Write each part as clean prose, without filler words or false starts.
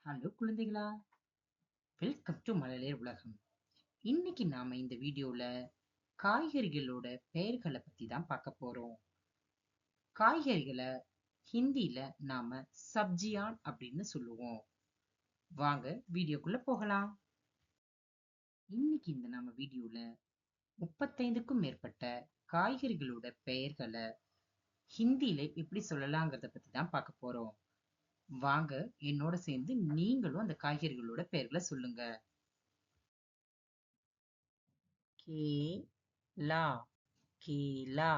Hello குழந்தைகளா, welcome to மழலையர் உலகம். இன்னைக்கு நாம இந்த வீடியோல காய்கறிகளோட பெயர்களை பத்தி தான் பார்க்க போறோம். காய்கறிகளை ஹிந்தில நாம சப்ஜியான் அப்படின்னு சொல்லுவோம். வாங்க வீடியோக்குள்ள போகலாம். இன்னைக்கு நம்ம வீடியோல 35க்கும் மேற்பட்ட காய்கறிகளோட பெயர்களை ஹிந்தில எப்படி சொல்லலாங்கிறத பத்தி தான் பார்க்க போறோம். வாங்க என்னோட சேர்ந்து நீங்களும் அந்த காய்கறிகளோட பெயர்களை சொல்லுங்க. கேலா, केला,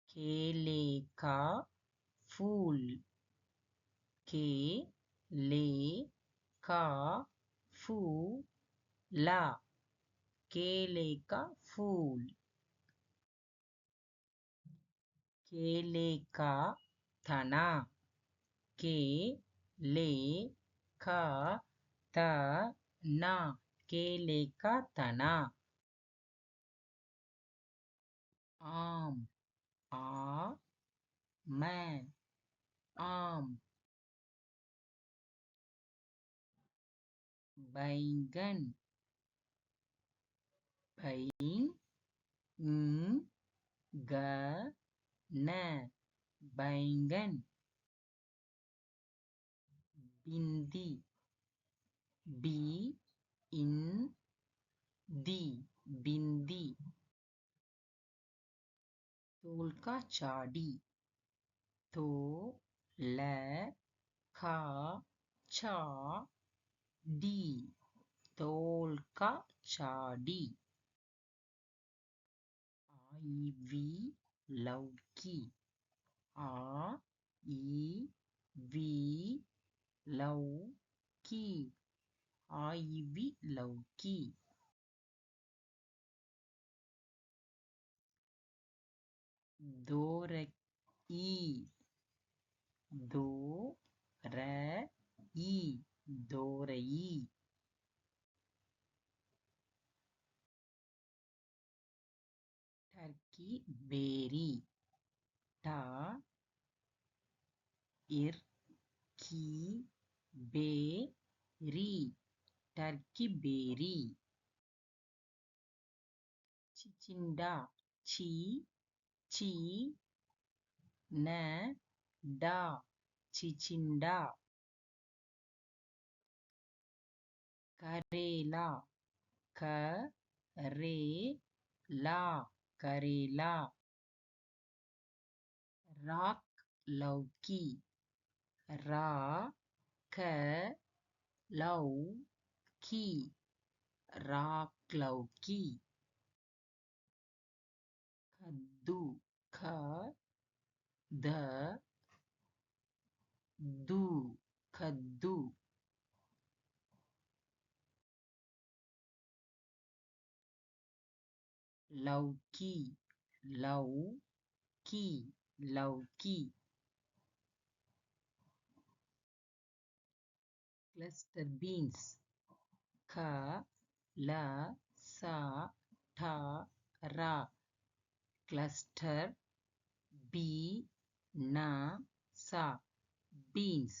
केले का फूल, केले का फूला, केले का फूल, केले का तना, केले का तना, केले का तना, आम, मैं आम, बैंगन, बैंगन, भिंडी, भिंडी, तोल का चाडी, तोल का चाडी, आईवी लौकी, आईवी लौकी, दोरई, दोरई, turkey berry, turkey berry, turkey berry, चिचिंडा, चिचिंडा, करेला, करेला, राक लौकी, राक लौकी, कद्दू, कद्दू, लौकी, लौकी, cluster beans, cluster beans,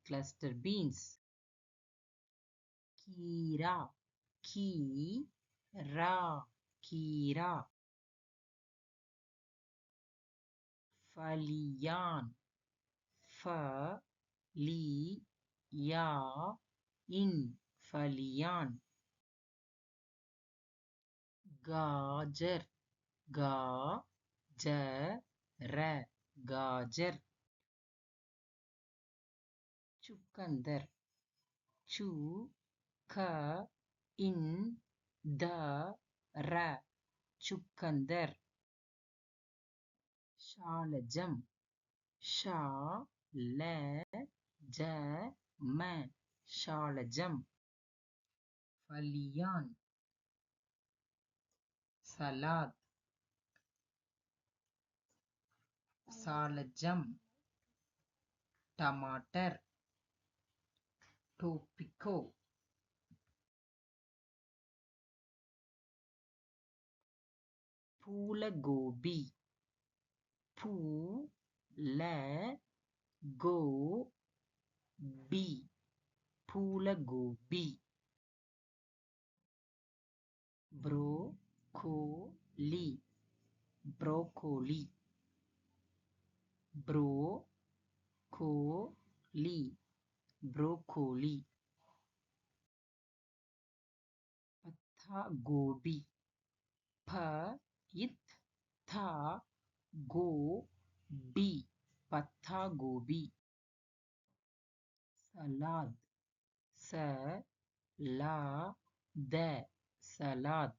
cluster beans, खीरा, खीरा, फलियान, फलियान, गाजर, गाजर, चुकंदर, चुकंदर, शालजम, शालजम, फलियान, सलाद, सालजम, टमाटर, टोपिको, फूल गोभी, पू ल गो बी फूलगोभी ब्रोकोली ब्रोकोली ब्रोकोली ब्रोकोली पत्ता गोभी प इत था गो बी पत्ता गोभी सलाद स ला द सलाद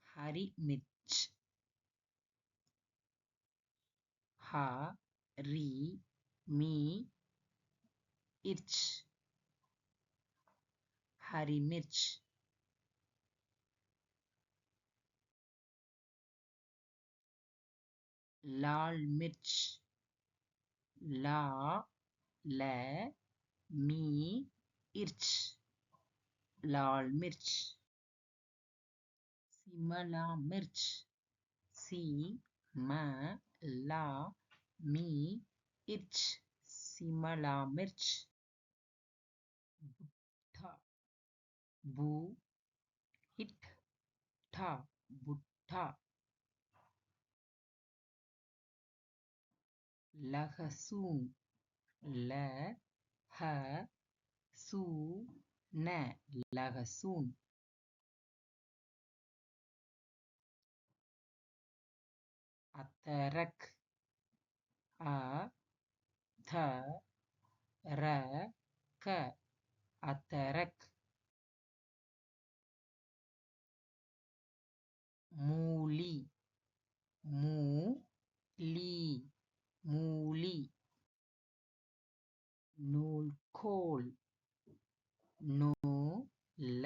हरी मिर्च ह री मी इर्च हरी मिर्च लाल मिर्च ला ल मी इर्च लाल मिर्च शिमला मिर्च सी म ला मी इर्च शिमला मिर्च भुट्टा बू इट ठा भुट्टा लहसुन ल ह सू न लहसुन अदरक अ थ र क अदरक मूली मूली मूली नूलखोल नो ल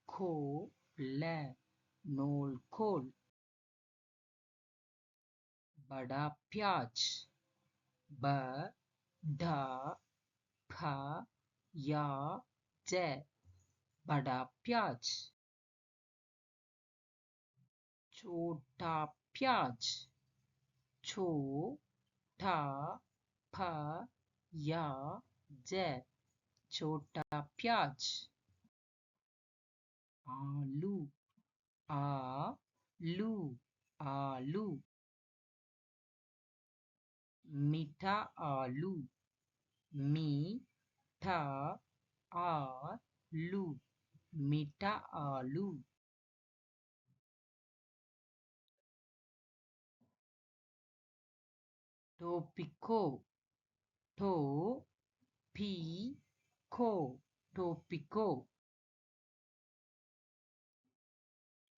खो ल नूलखोल बड़ा प्याज ब ढा फ या ज बड़ा प्याज छोटा प्याज छो ठा फ या ज छोटा प्याज आलू आलू आलू मीठा आलू मीठा आलू मीठा आलू टोपिको टो पी को टोपिको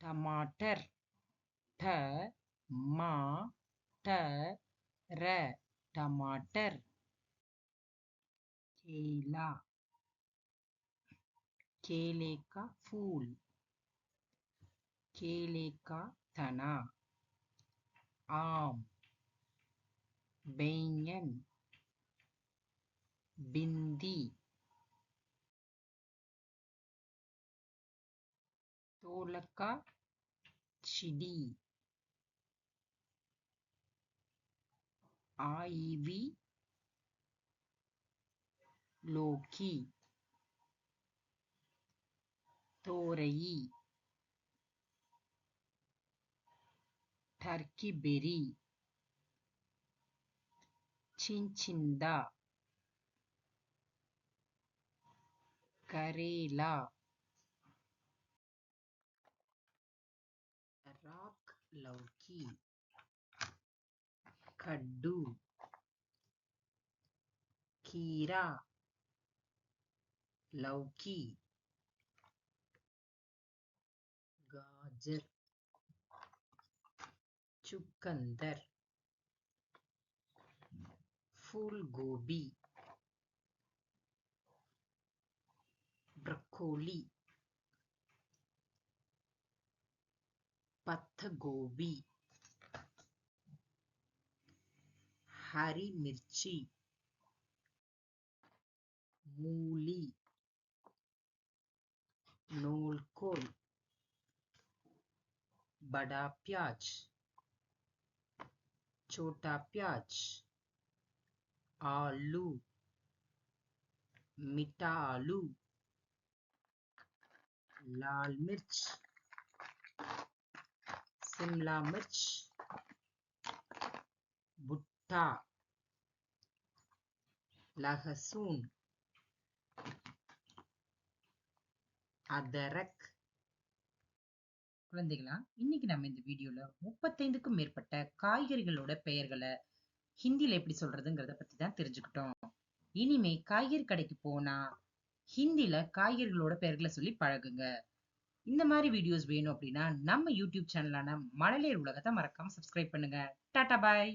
टमाटर ठ मा ट र टमाटर केला केले का फूल केले का तना आम बैंगन भिंडी तोलका चिड़ी आईवी लौकी तोरई टर्की बेरी चिंचिंदा करेला राक लौकी कद्दू खीरा लौकी गाजर चुकंदर फूल गोभी ब्रोकोली पत्ता गोभी हरी मिर्ची मूली नूलकोल बड़ा प्याज, छोटा प्याज, आलू, मीठा आलू, लाल मिर्च, शिमला मिर्च, भुट्टा, लहसुन, अदरक. குழந்தைகளா, இன்னைக்கு நம்ம இந்த வீடியோல 35க்கும் மேற்பட்ட காய்கறிகளோட பெயர்களை ஹிந்தில எப்படி சொல்றதுங்கிறத பத்தி தான் தெரிஞ்சுக்கிட்டோம். இனிமே காய்கறி கடைக்கு போனா ஹிந்தில காய்கறிகளோட பெயர்களை சொல்லி பழகுங்க. இந்த மாதிரி வீடியோஸ் வேணும் அப்படின்னா நம்ம யூடியூப் சேனலான மழலையர் உலகத்தை மறக்காம சப்ஸ்கிரைப் பண்ணுங்க. டாடா பாய்.